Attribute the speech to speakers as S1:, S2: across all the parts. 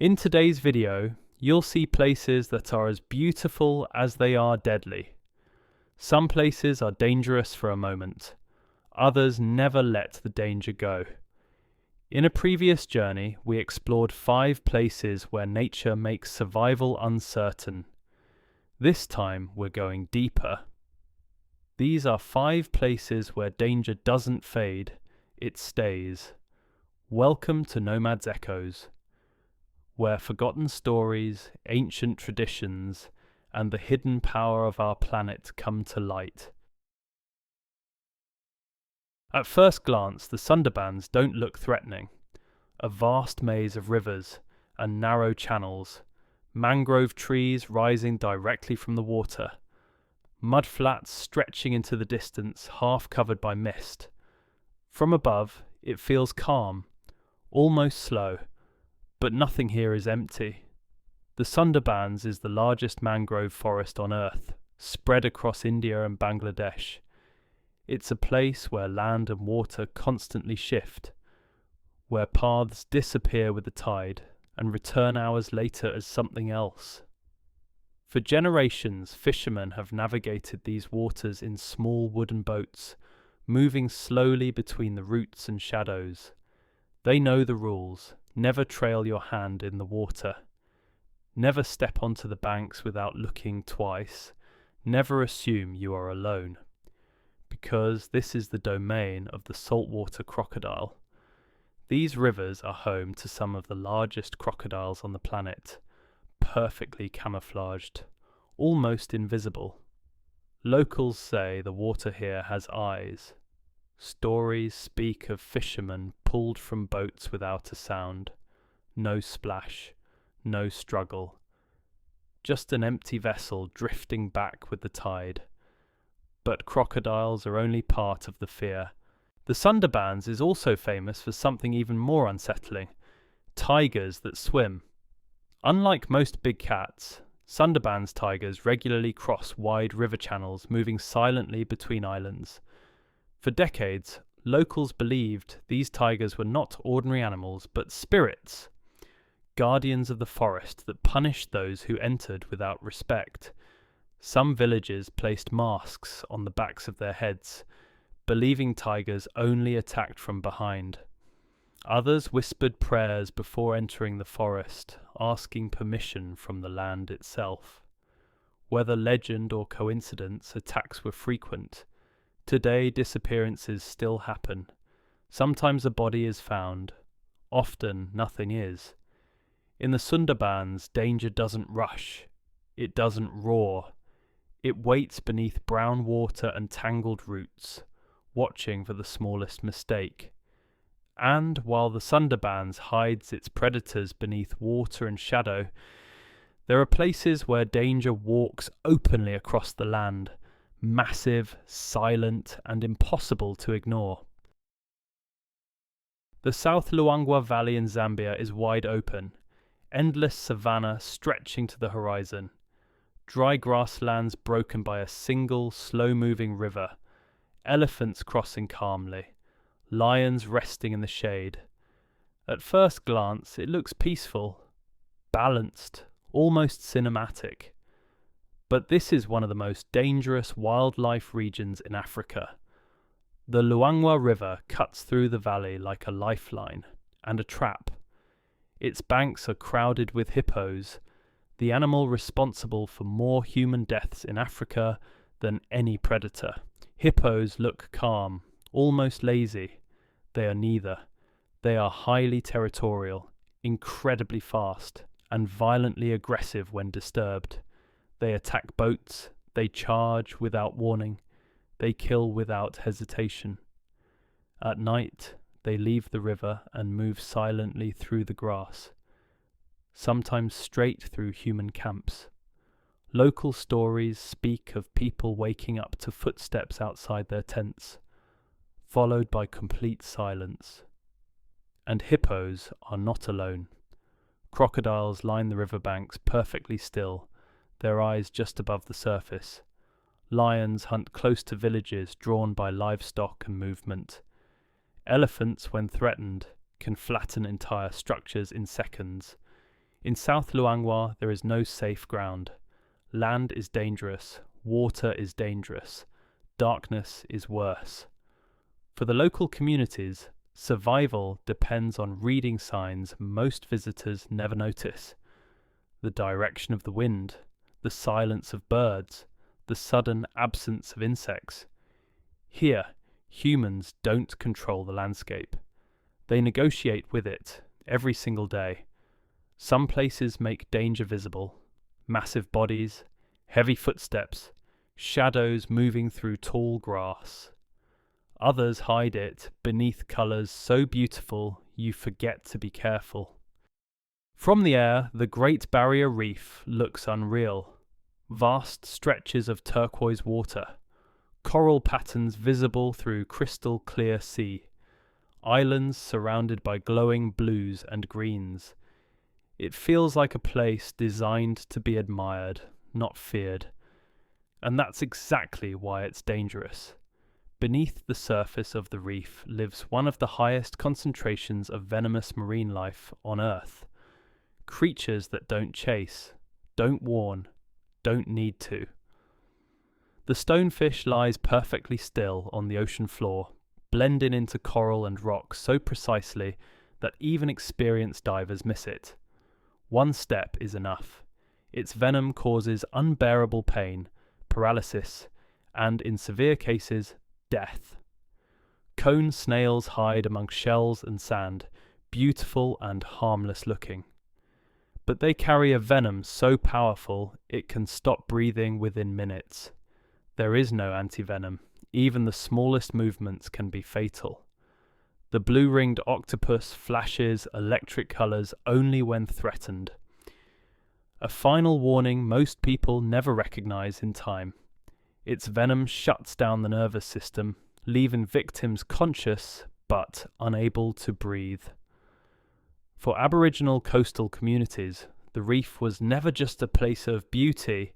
S1: In today's video, you'll see places that are as beautiful as they are deadly. Some places are dangerous for a moment, others never let the danger go. In a previous journey, we explored 5 places where nature makes survival uncertain. This time, we're going deeper. These are 5 places where danger doesn't fade, it stays. Welcome to Nomad's Echoes, where forgotten stories, ancient traditions, and the hidden power of our planet come to light. At first glance, the Sundarbans don't look threatening. A vast maze of rivers and narrow channels, mangrove trees rising directly from the water, mudflats stretching into the distance, half covered by mist. From above, it feels calm, almost slow, but nothing here is empty. The Sundarbans is the largest mangrove forest on Earth, spread across India and Bangladesh. It's a place where land and water constantly shift, where paths disappear with the tide and return hours later as something else. For generations, fishermen have navigated these waters in small wooden boats, moving slowly between the roots and shadows. They know the rules. Never trail your hand in the water. Never step onto the banks without looking twice. Never assume you are alone. Because this is the domain of the saltwater crocodile. These rivers are home to some of the largest crocodiles on the planet, perfectly camouflaged, almost invisible. Locals say the water here has eyes. Stories speak of fishermen pulled from boats without a sound. No splash, no struggle. Just an empty vessel drifting back with the tide. But crocodiles are only part of the fear. The Sundarbans is also famous for something even more unsettling: tigers that swim. Unlike most big cats, Sundarbans tigers regularly cross wide river channels, moving silently between islands. For decades, locals believed these tigers were not ordinary animals, but spirits, guardians of the forest that punished those who entered without respect. Some villages placed masks on the backs of their heads, believing tigers only attacked from behind. Others whispered prayers before entering the forest, asking permission from the land itself. Whether legend or coincidence, attacks were frequent. Today, disappearances still happen. Sometimes a body is found. Often, nothing is. In the Sundarbans, danger doesn't rush. It doesn't roar. It waits beneath brown water and tangled roots, watching for the smallest mistake. And while the Sundarbans hides its predators beneath water and shadow, there are places where danger walks openly across the land. Massive, silent, and impossible to ignore. The South Luangwa Valley in Zambia is wide open, endless savanna stretching to the horizon, dry grasslands broken by a single slow-moving river, elephants crossing calmly, lions resting in the shade. At first glance, it looks peaceful, balanced, almost cinematic. But this is one of the most dangerous wildlife regions in Africa. The Luangwa River cuts through the valley like a lifeline and a trap. Its banks are crowded with hippos, the animal responsible for more human deaths in Africa than any predator. Hippos look calm, almost lazy. They are neither. They are highly territorial, incredibly fast, and violently aggressive when disturbed. They attack boats, they charge without warning, they kill without hesitation. At night, they leave the river and move silently through the grass, sometimes straight through human camps. Local stories speak of people waking up to footsteps outside their tents, followed by complete silence. And hippos are not alone. Crocodiles line the riverbanks perfectly still, their eyes just above the surface. Lions hunt close to villages drawn by livestock and movement. Elephants, when threatened, can flatten entire structures in seconds. In South Luangwa there is no safe ground. Land is dangerous, water is dangerous, darkness is worse. For the local communities, survival depends on reading signs most visitors never notice. The direction of the wind, the silence of birds, the sudden absence of insects. Here, humans don't control the landscape. They negotiate with it every single day. Some places make danger visible. Massive bodies, heavy footsteps, shadows moving through tall grass. Others hide it beneath colours so beautiful you forget to be careful. From the air, the Great Barrier Reef looks unreal. Vast stretches of turquoise water, coral patterns visible through crystal clear sea, islands surrounded by glowing blues and greens. It feels like a place designed to be admired, not feared. And that's exactly why it's dangerous. Beneath the surface of the reef lives one of the highest concentrations of venomous marine life on Earth. Creatures that don't chase, don't warn, don't need to. The stonefish lies perfectly still on the ocean floor, blending into coral and rock so precisely that even experienced divers miss it. One step is enough. Its venom causes unbearable pain, paralysis, and in severe cases, death. Cone snails hide among shells and sand, beautiful and harmless looking. But they carry a venom so powerful it can stop breathing within minutes. There is no antivenom. Even the smallest movements can be fatal. The blue-ringed octopus flashes electric colours only when threatened. A final warning most people never recognise in time. Its venom shuts down the nervous system, leaving victims conscious but unable to breathe. For Aboriginal coastal communities, the reef was never just a place of beauty.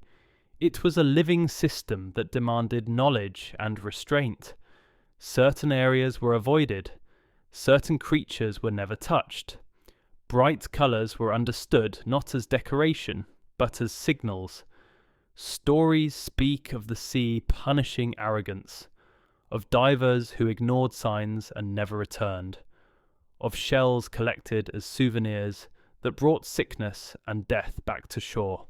S1: It was a living system that demanded knowledge and restraint. Certain areas were avoided. Certain creatures were never touched. Bright colours were understood not as decoration, but as signals. Stories speak of the sea punishing arrogance, of divers who ignored signs and never returned, of shells collected as souvenirs that brought sickness and death back to shore.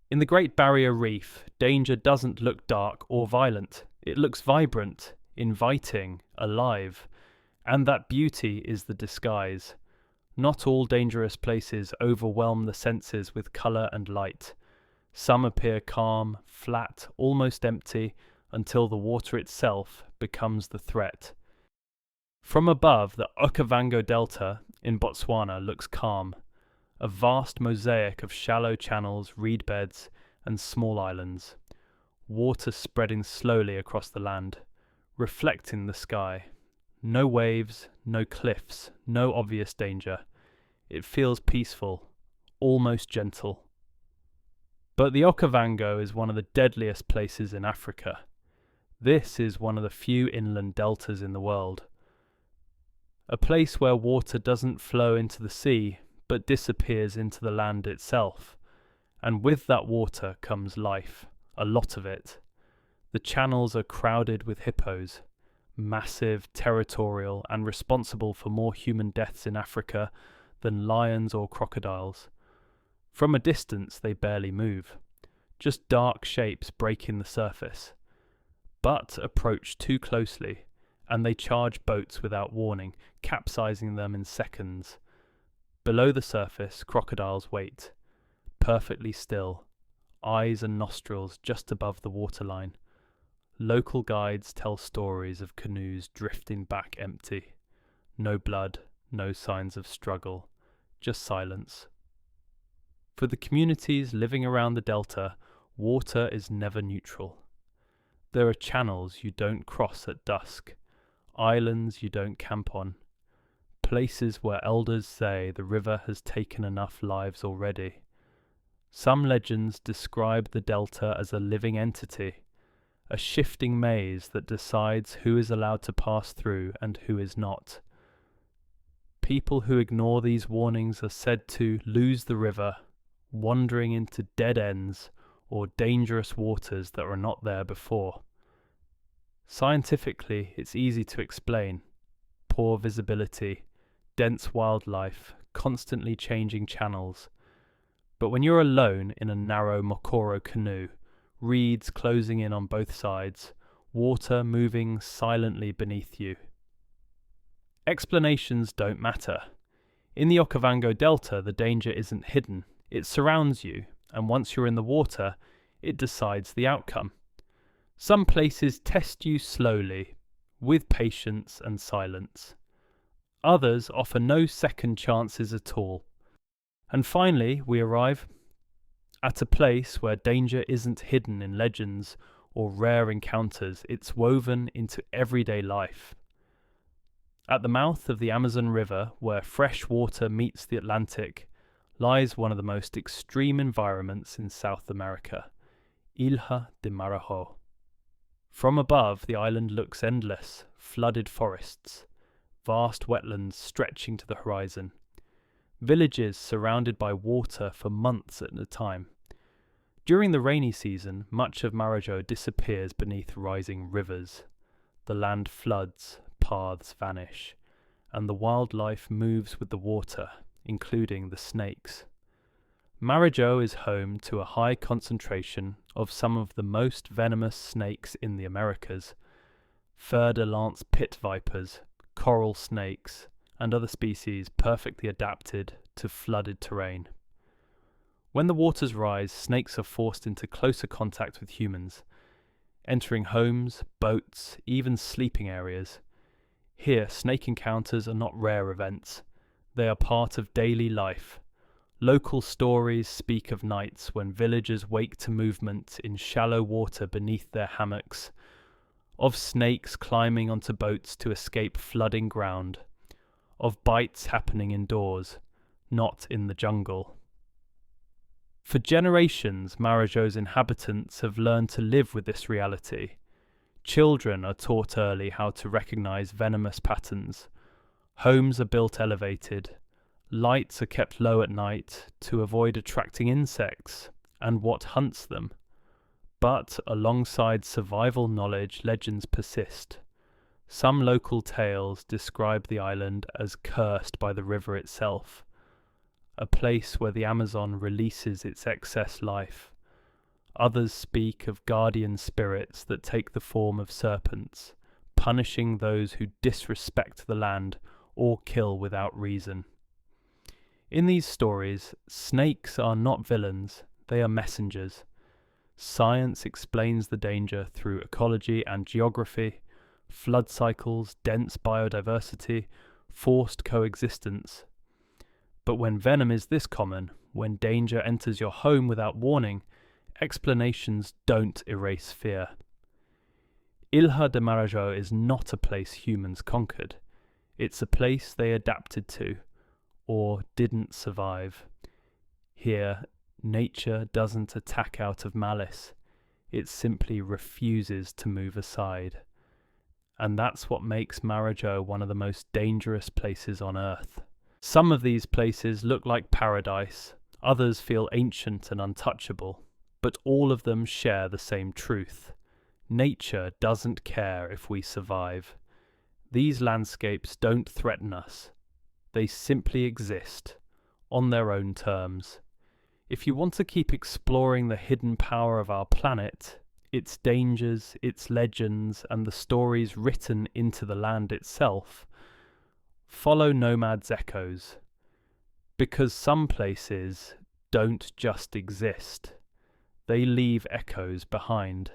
S1: In the Great Barrier Reef, danger doesn't look dark or violent. It looks vibrant, inviting, alive. And that beauty is the disguise. Not all dangerous places overwhelm the senses with colour and light. Some appear calm, flat, almost empty, until the water itself becomes the threat. From above, the Okavango Delta in Botswana looks calm. A vast mosaic of shallow channels, reed beds, and small islands. Water spreading slowly across the land, reflecting the sky. No waves, no cliffs, no obvious danger. It feels peaceful, almost gentle. But the Okavango is one of the deadliest places in Africa. This is one of the few inland deltas in the world. A place where water doesn't flow into the sea, but disappears into the land itself. And with that water comes life, a lot of it. The channels are crowded with hippos, massive, territorial, and responsible for more human deaths in Africa than lions or crocodiles. From a distance they barely move, just dark shapes breaking the surface. But approach too closely, and they charge boats without warning, capsizing them in seconds. Below the surface, crocodiles wait, perfectly still, eyes and nostrils just above the waterline. Local guides tell stories of canoes drifting back empty. No blood, no signs of struggle, just silence. For the communities living around the delta, water is never neutral. There are channels you don't cross at dusk, islands you don't camp on, places where elders say the river has taken enough lives already. Some legends describe the delta as a living entity, a shifting maze that decides who is allowed to pass through and who is not. People who ignore these warnings are said to lose the river, wandering into dead ends or dangerous waters that were not there before. Scientifically, it's easy to explain. Poor visibility, dense wildlife, constantly changing channels. But when you're alone in a narrow Mokoro canoe, reeds closing in on both sides, water moving silently beneath you, explanations don't matter. In the Okavango Delta, the danger isn't hidden. It surrounds you, and once you're in the water, it decides the outcome. Some places test you slowly, with patience and silence. Others offer no second chances at all. And finally, we arrive at a place where danger isn't hidden in legends or rare encounters, it's woven into everyday life. At the mouth of the Amazon River, where fresh water meets the Atlantic, lies one of the most extreme environments in South America, Ilha de Marajó. From above, the island looks endless, flooded forests, vast wetlands stretching to the horizon, villages surrounded by water for months at a time. During the rainy season, much of Marajó disappears beneath rising rivers. The land floods, paths vanish, and the wildlife moves with the water, including the snakes. Marajó is home to a high concentration of some of the most venomous snakes in the Americas: fer-de-lance pit vipers, coral snakes, and other species perfectly adapted to flooded terrain. When the waters rise, snakes are forced into closer contact with humans, entering homes, boats, even sleeping areas. Here, snake encounters are not rare events. They are part of daily life. Local stories speak of nights when villagers wake to movement in shallow water beneath their hammocks, of snakes climbing onto boats to escape flooding ground, of bites happening indoors, not in the jungle. For generations, Marajó's inhabitants have learned to live with this reality. Children are taught early how to recognize venomous patterns. Homes are built elevated. Lights are kept low at night to avoid attracting insects and what hunts them. But alongside survival knowledge, legends persist. Some local tales describe the island as cursed by the river itself, a place where the Amazon releases its excess life. Others speak of guardian spirits that take the form of serpents, punishing those who disrespect the land or kill without reason. In these stories, snakes are not villains, they are messengers. Science explains the danger through ecology and geography, flood cycles, dense biodiversity, forced coexistence. But when venom is this common, when danger enters your home without warning, explanations don't erase fear. Ilha de Marajó is not a place humans conquered. It's a place they adapted to, or didn't survive. Here, nature doesn't attack out of malice. It simply refuses to move aside. And that's what makes Marajó one of the most dangerous places on Earth. Some of these places look like paradise, others feel ancient and untouchable, but all of them share the same truth. Nature doesn't care if we survive. These landscapes don't threaten us. They simply exist, on their own terms. If you want to keep exploring the hidden power of our planet, its dangers, its legends, and the stories written into the land itself, follow Nomad's echoes. Because some places don't just exist, they leave echoes behind.